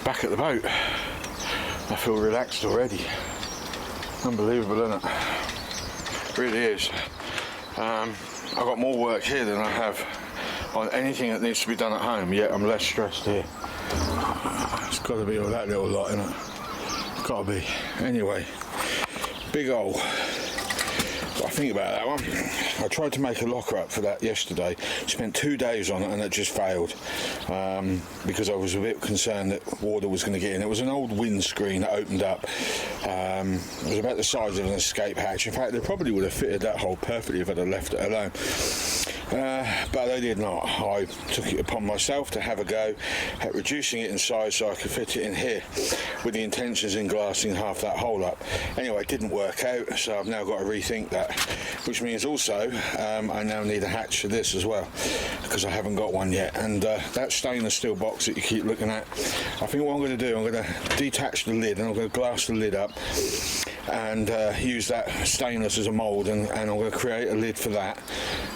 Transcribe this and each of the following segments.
back at the boat. I feel relaxed already. Unbelievable, isn't it? Really is. I've got more work here than I have on anything that needs to be done at home, yet I'm less stressed here. It's got to be all that little lot, isn't it? It's got to be. Anyway, big hole. I think about that one. I tried to make a locker up for that yesterday. Spent 2 days on it and it just failed because I was a bit concerned that water was going to get in. It was an old windscreen that opened up. It was about the size of an escape hatch. In fact, they probably would have fitted that hole perfectly if I'd have left it alone. But they did not. I took it upon myself to have a go at reducing it in size so I could fit it in here with the intentions in glassing half that hole up. Anyway, it didn't work out, so I've now got to rethink that, which means also I now need a hatch for this as well because I haven't got one yet. And that stainless steel box that you keep looking at, I think what I'm going to do, I'm going to detach the lid and I'm going to glass the lid up and use that stainless as a mould, and I'm going to create a lid for that.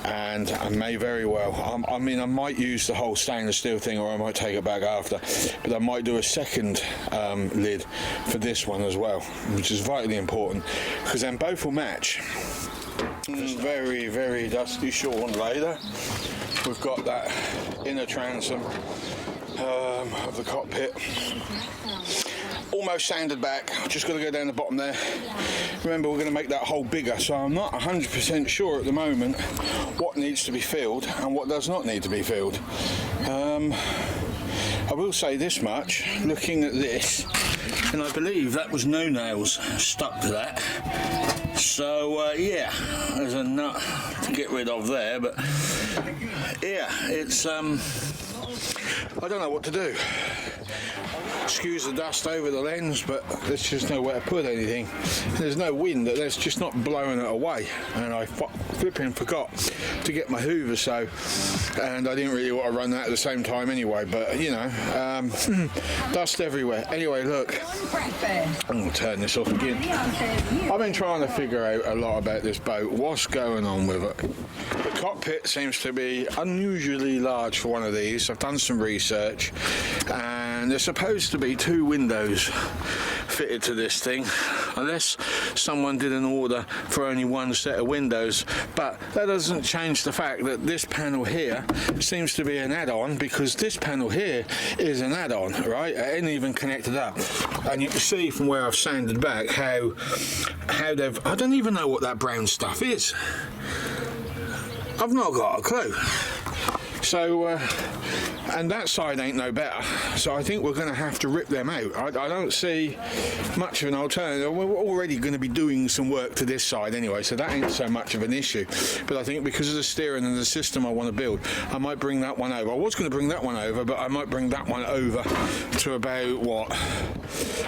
And I may very well, I mean, I might use the whole stainless steel thing, or I might take it back after, but I might do a second lid for this one as well, which is vitally important because then both will match. Very, very dusty short later. We've got that inner transom of the cockpit almost sanded back. Just got to go down the bottom there. Remember, we're going to make that hole bigger, so I'm not 100% sure at the moment what needs to be filled and what does not need to be filled. I will say this much, looking at this, and I believe that was no nails stuck to that, so yeah, there's a nut to get rid of there, but yeah, it's I don't know what to do. Excuse the dust over the lens, but there's just nowhere to put anything. There's no wind, that's just not blowing it away, and I flipping forgot to get my hoover, so, and I didn't really want to run that at the same time anyway, but you know, dust everywhere. Anyway, look, I'm going to turn this off again. I've been trying to figure out a lot about this boat, what's going on with it. The cockpit seems to be unusually large for one of these. I've done some research, and there's supposed to be 2 windows fitted to this thing, unless someone did an order for only 1 set of windows. But that doesn't change the fact that this panel here seems to be an add-on, because this panel here is an add-on, right? It ain't even connected up, and you can see from where I've sanded back how they've, I don't even know what that brown stuff is. I've not got a clue. So and that side ain't no better, so I think we're going to have to rip them out. I don't see much of an alternative. We're already going to be doing some work to this side anyway, so that ain't so much of an issue. But I think because of the steering and the system I want to build, I might bring that one over. I was going to bring that one over, but I might bring that one over to about, what,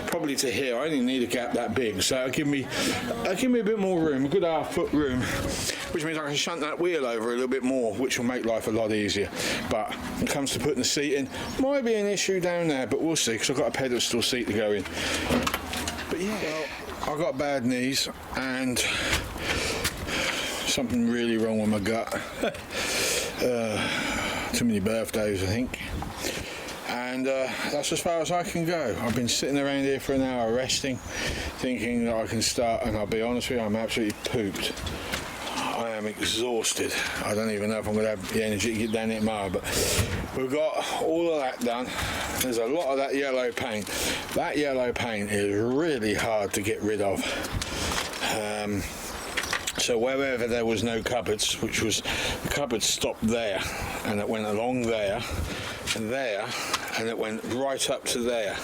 probably to here. I only need a gap that big, so it'll give me a bit more room, a good half-foot room, which means I can shunt that wheel over a little bit more, which will make life a lot easier. But when it comes to putting the seat in, might be an issue down there, but we'll see, because I've got a pedestal seat to go in. But yeah, well, I've got bad knees and something really wrong with my gut. Too many birthdays, I think. And that's as far as I can go. I've been sitting around here for an hour resting, thinking that I can start, and I'll be honest with you, I'm absolutely pooped. I am exhausted. I don't even know if I'm going to have the energy to get down there tomorrow, but we've got all of that done. There's a lot of that yellow paint. That yellow paint is really hard to get rid of. So wherever there was no cupboards, which was, the cupboard stopped there, and it went along there, and there, and it went right up to there.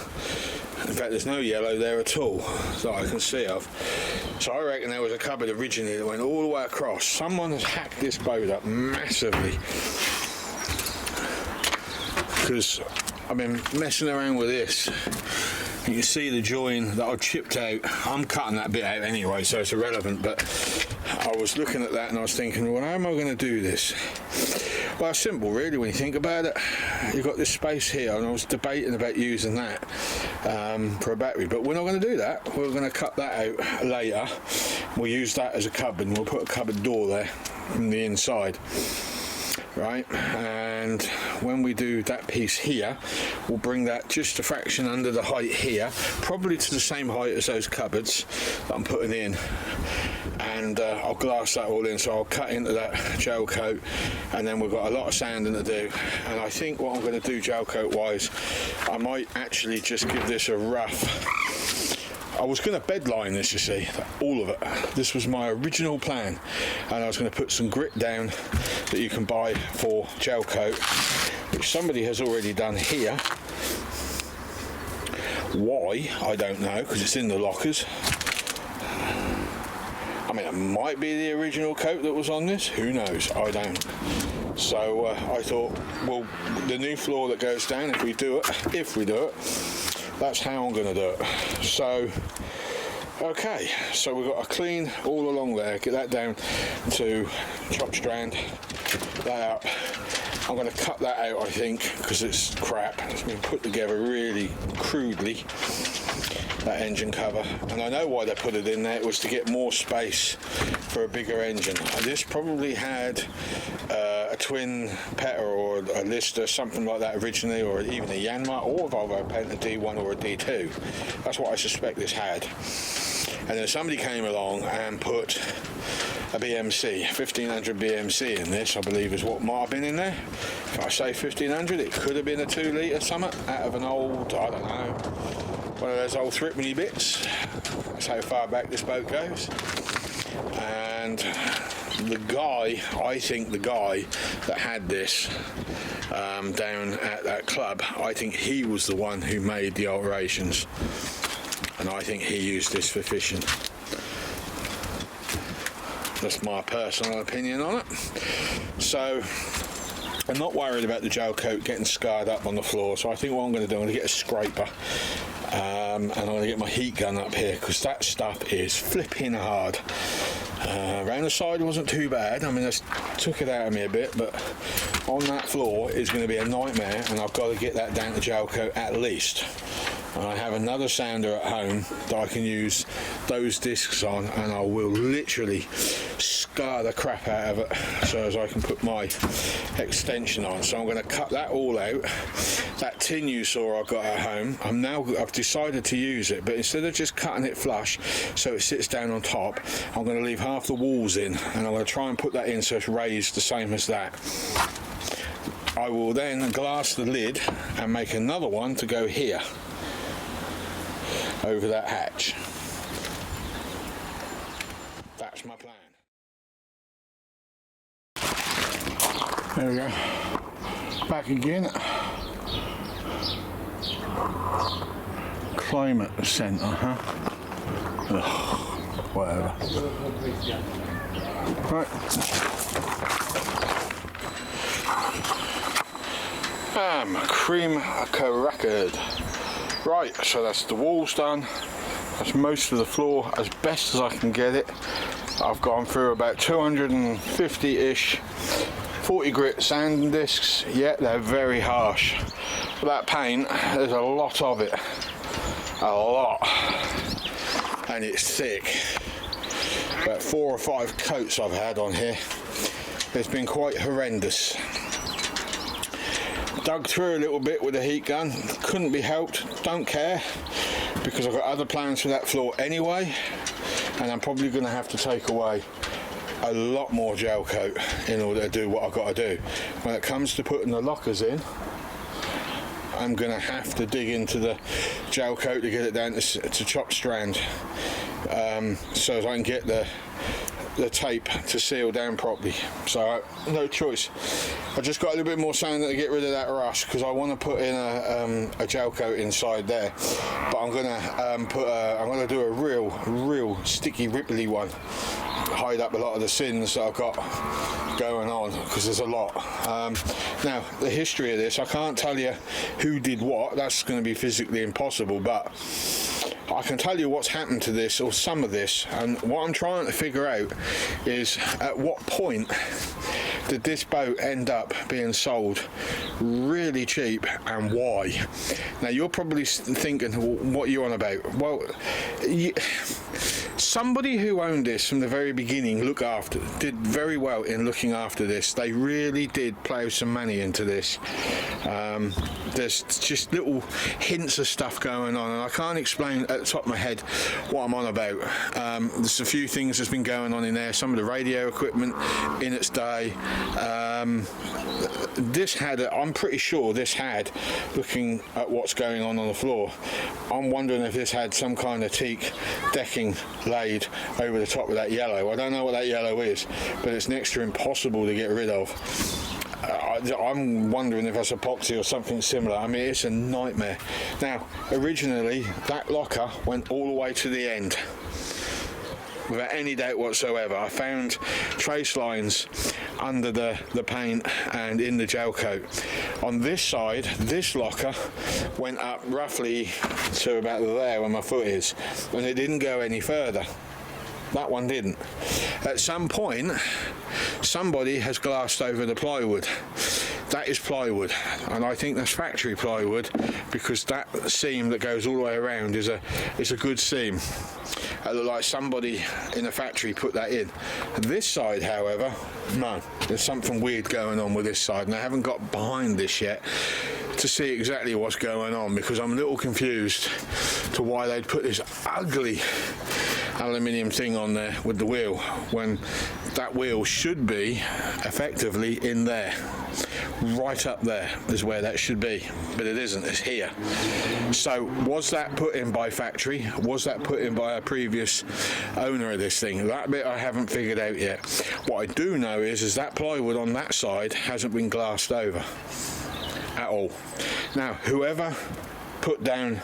In fact, there's no yellow there at all that I can see of. So I reckon there was a cupboard originally that went all the way across. Someone has hacked this boat up massively, because I've been messing around with this. You can see the join that I've chipped out. I'm cutting that bit out anyway, so it's irrelevant, but I was looking at that and I was thinking, well, how am I going to do this? Well, it's simple really when you think about it. You've got this space here, and I was debating about using that for a battery, but we're not going to do that. We're going to cut that out later. We'll use that as a cupboard, and we'll put a cupboard door there from the inside, right? And when we do that piece here, we'll bring that just a fraction under the height here, probably to the same height as those cupboards that I'm putting in, and I'll glass that all in. So I'll cut into that gel coat, and then we've got a lot of sanding to do. And I think what I'm going to do gel coat wise, I might actually just give this a rough, I was going to bed line this, you see, all of it. This was my original plan, and I was going to put some grit down that you can buy for gel coat, which somebody has already done here. Why, I don't know, because it's in the lockers. I mean, it might be the original coat that was on this, who knows, I don't. So I thought, well, the new floor that goes down, if we do it, that's how I'm going to do it. So, okay, so we've got to clean all along there, get that down to chop strand, that out. I'm going to cut that out, I think, because it's crap. It's been put together really crudely, that engine cover. And I know why they put it in there. It was to get more space for a bigger engine. This probably had a twin Petter or a Lister, something like that originally, or even a Yanmar or a Volvo Penta D1 or a D2. That's what I suspect this had. And then somebody came along and put a BMC, 1500 BMC in this, I believe is what might have been in there. If I say 1500, it could have been a 2 litre something out of an old, I don't know, one of those old Thripney bits. That's how far back this boat goes. And the guy, I think the guy that had this down at that club, I think he was the one who made the alterations, and I think he used this for fishing. That's my personal opinion on it. So I'm not worried about the gel coat getting scarred up on the floor, so I think what I'm going to do, I'm going to get a scraper, and I'm going to get my heat gun up here, because that stuff is flipping hard. Around the side wasn't too bad, I mean, I took it out of me a bit, but on that floor is going to be a nightmare, and I've got to get that down to gel coat at least. And I have another sander at home that I can use those discs on, and I will literally scar the crap out of it so as I can put my extension on. So I'm going to cut that all out. That tin you saw I got at home, I've decided to use it, but instead of just cutting it flush so it sits down on top, I'm going to leave half the walls in, and I'm going to try and put that in so it's raised the same as that. I will then glass the lid and make another one to go here over that hatch. That's my plan. There we go. Back again. Climate centre, huh? Ugh, whatever. Right. Cream Caracad. Right, so that's the walls done. That's most of the floor as best as I can get it. I've gone through about 250-ish 40 grit sanding discs. Yeah, they're very harsh. But that paint, there's a lot of it. A lot. And it's thick. About 4 or 5 coats I've had on here. It's been quite horrendous. Dug through a little bit with a heat gun, couldn't be helped, don't care, because I've got other plans for that floor anyway, and I'm probably going to have to take away a lot more gel coat in order to do what I've got to do. When it comes to putting the lockers in, I'm going to have to dig into the gel coat to get it down to chop strand, so as I can get the tape to seal down properly. So no choice. I just got a little bit more sand to get rid of that rust, because I want to put in a gel coat inside there, but I'm gonna do a real sticky ripply one, hide up a lot of the sins that I've got going on, because there's a lot. Now the history of this, I can't tell you who did what, that's going to be physically impossible, but I can tell you what's happened to this, or some of this, and what I'm trying to figure out is at what point did this boat end up being sold really cheap, and why? Now you're probably thinking, well, what are you on about? Well, somebody who owned this from the very beginning did very well in looking after this. They really did plough some money into this. There's just little hints of stuff going on, and I can't explain at the top of my head what I'm on about. There's a few things that's been going on in there, some of the radio equipment in its day. I'm pretty sure this had, looking at what's going on the floor, I'm wondering if this had some kind of teak decking laid over the top of that yellow. I don't know what that yellow is, but it's next to impossible to get rid of. I'm wondering if that's epoxy or something similar. I mean, it's a nightmare. Now, originally, that locker went all the way to the end, without any doubt whatsoever. I found trace lines under the paint and in the gel coat. On this side, this locker went up roughly to about there where my foot is, and it didn't go any further. That one didn't. At some point, somebody has glassed over the plywood. That is plywood, and I think that's factory plywood, because that seam that goes all the way around is a good seam. It looked like somebody in a factory put that in. This side, however, no, there's something weird going on with this side, and I haven't got behind this yet to see exactly what's going on, because I'm a little confused to why they'd put this ugly aluminium thing on there with the wheel, when that wheel should be effectively in there. Right up there is where that should be, but it isn't. It's here. So was that put in by factory? Was that put in by a previous owner of this thing? That bit I haven't figured out yet. What I do know is that plywood on that side hasn't been glassed over at all. Now, whoever put down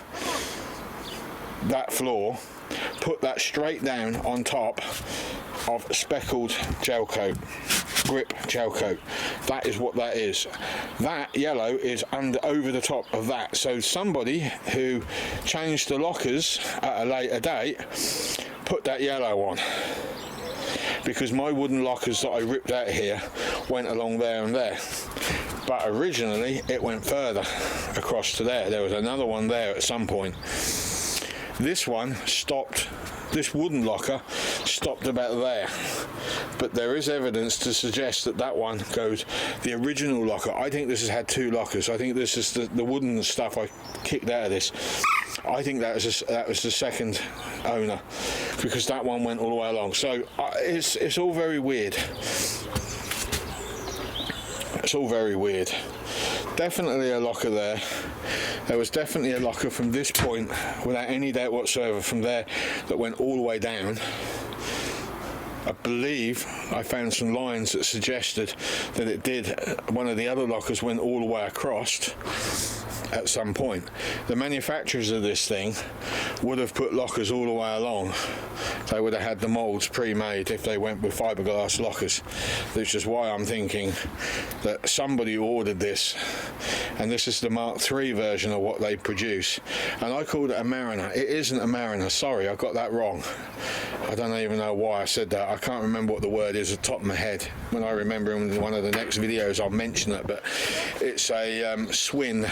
that floor put that straight down on top of speckled gel coat, grip gel coat. That is what that is. That yellow is over the top of that. So somebody who changed the lockers at a later date put that yellow on, because my wooden lockers that I ripped out here went along there and there, but originally it went further across to there. There was another one there at some point. This one stopped, this wooden locker stopped about there, but there is evidence to suggest that that one goes, the original locker. I think this has had two lockers. I think this is the wooden stuff I kicked out of this. I think that was the second owner, because that one went all the way along. So it's all very weird. It's all very weird. Definitely a locker there. There was definitely a locker from this point, without any doubt whatsoever, from there, that went all the way down. I believe I found some lines that suggested that it did. One of the other lockers went all the way across at some point. The manufacturers of this thing would have put lockers all the way along. They would have had the moulds pre-made if they went with fiberglass lockers, which is why I'm thinking that somebody ordered this, and this is the Mark III version of what they produce. And I called it a Mariner. It isn't a Mariner. Sorry, I got that wrong. I don't even know why I said that. I can't remember what the word is at the top of my head. When I remember in one of the next videos, I'll mention it. But it's a Swin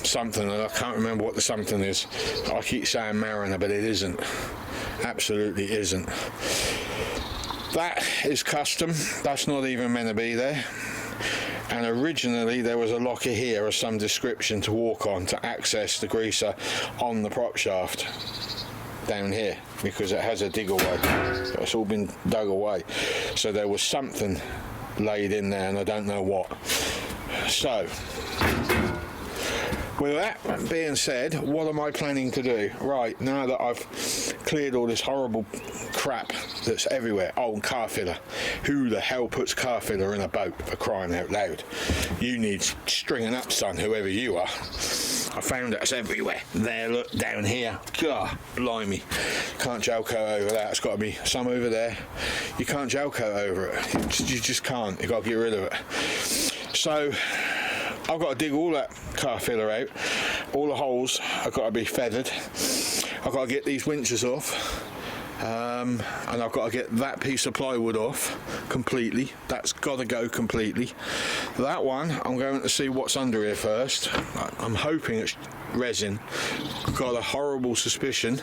something, and I can't remember what the something is. I keep saying Mariner, but it isn't. Absolutely isn't. That is custom. That's not even meant to be there. And originally there was a locker here of some description to walk on to access the greaser on the prop shaft down here, because it has a dig away. It's all been dug away. So there was something laid in there, and I don't know what. So with that being said, what am I planning to do? Right, now that I've cleared all this horrible crap that's everywhere. Oh, and car filler. Who the hell puts car filler in a boat, for crying out loud? You need stringing up, son, whoever you are. I found it's everywhere. There, look, down here. God, blimey. Can't gel coat over that. It's got to be some over there. You can't gel coat over it. You just can't. You've got to get rid of it. So I've got to dig all that car filler out. All the holes have got to be feathered. I've got to get these winches off. And I've got to get that piece of plywood off completely. That's got to go completely. That one, I'm going to see what's under here first. I'm hoping it's resin. I've got a horrible suspicion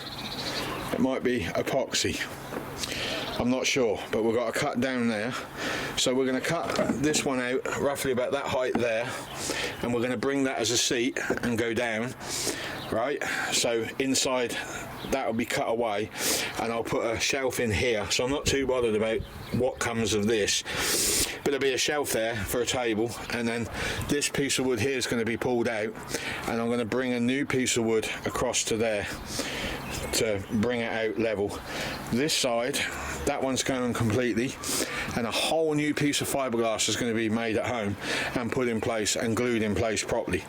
it might be epoxy. I'm not sure, but we've got to cut down there. So we're going to cut this one out roughly about that height there, and we're going to bring that as a seat and go down, right? So inside that will be cut away, and I'll put a shelf in here, so I'm not too bothered about what comes of this, but there'll be a shelf there for a table, and then this piece of wood here is going to be pulled out, and I'm going to bring a new piece of wood across to there to bring it out level. This side, that one's going completely, and a whole new piece of fiberglass is going to be made at home and put in place and glued in place properly,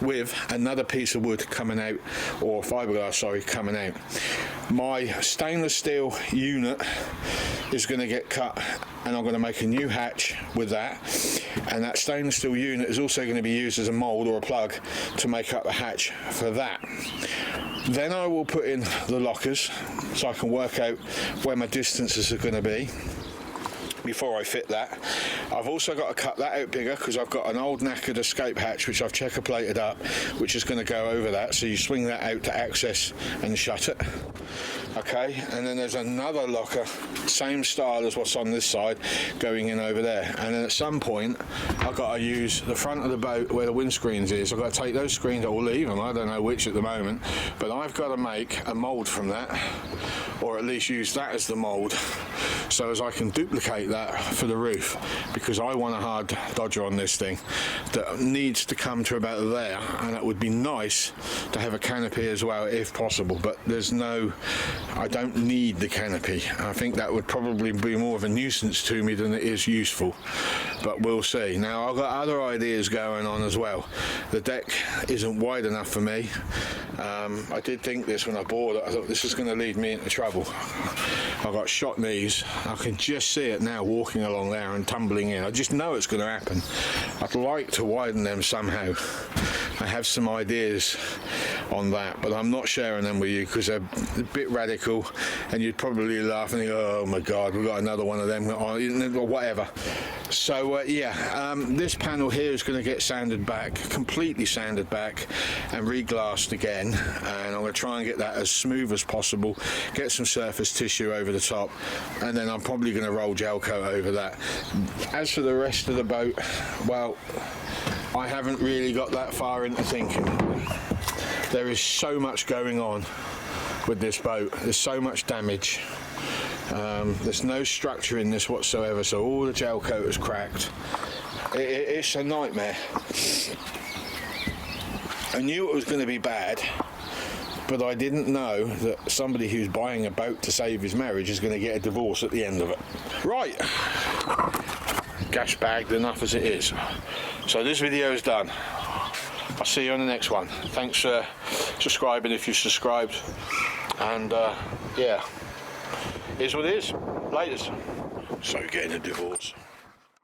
with another piece of wood coming out, or fiberglass, sorry, coming out. My stainless steel unit is going to get cut, and I'm going to make a new hatch with that, and that stainless steel unit is also going to be used as a mould or a plug to make up the hatch for that. Then I will put in the lockers so I can work out where my distances are going to be before I fit that. I've also got to cut that out bigger because I've got an old knackered escape hatch which I've checker plated up, which is going to go over that, so you swing that out to access and shut it. Okay, and then there's another locker, same style as what's on this side, going in over there. And then at some point I've got to use the front of the boat where the windscreens is. I've got to take those screens, or leave them, I don't know which at the moment, but I've got to make a mould from that, or at least use that as the mould, so as I can duplicate that for the roof, because I want a hard dodger on this thing that needs to come to about there, and it would be nice to have a canopy as well if possible, but there's no, I don't need the canopy. I think that would probably be more of a nuisance to me than it is useful, but we'll see. Now I've got other ideas going on as well. The deck isn't wide enough for me. I did think this when I bought it. I thought this is going to lead me into trouble. I've got shot knees. I can just see it now walking along there and tumbling in. I just know it's going to happen. I'd like to widen them somehow. I have some ideas on that, but I'm not sharing them with you because they're a bit radical, and you'd probably laugh and think, oh my god, we've got another one of them, or whatever. So this panel here is going to get sanded back, completely sanded back and re-glassed again, and I'm going to try and get that as smooth as possible, get some surface tissue over the top, and then I'm probably going to roll gel coat over that. As for the rest of the boat, well, I haven't really got that far into thinking. There is so much going on with this boat. There's so much damage. There's no structure in this whatsoever, so all the gel coat is cracked. It's a nightmare. I knew it was going to be bad, but I didn't know that somebody who's buying a boat to save his marriage is going to get a divorce at the end of it. Right. Gas bagged enough as it is. So this video is done. I'll see you on the next one. Thanks for subscribing if you've subscribed. And yeah, here's what it is. Latest. So getting a divorce.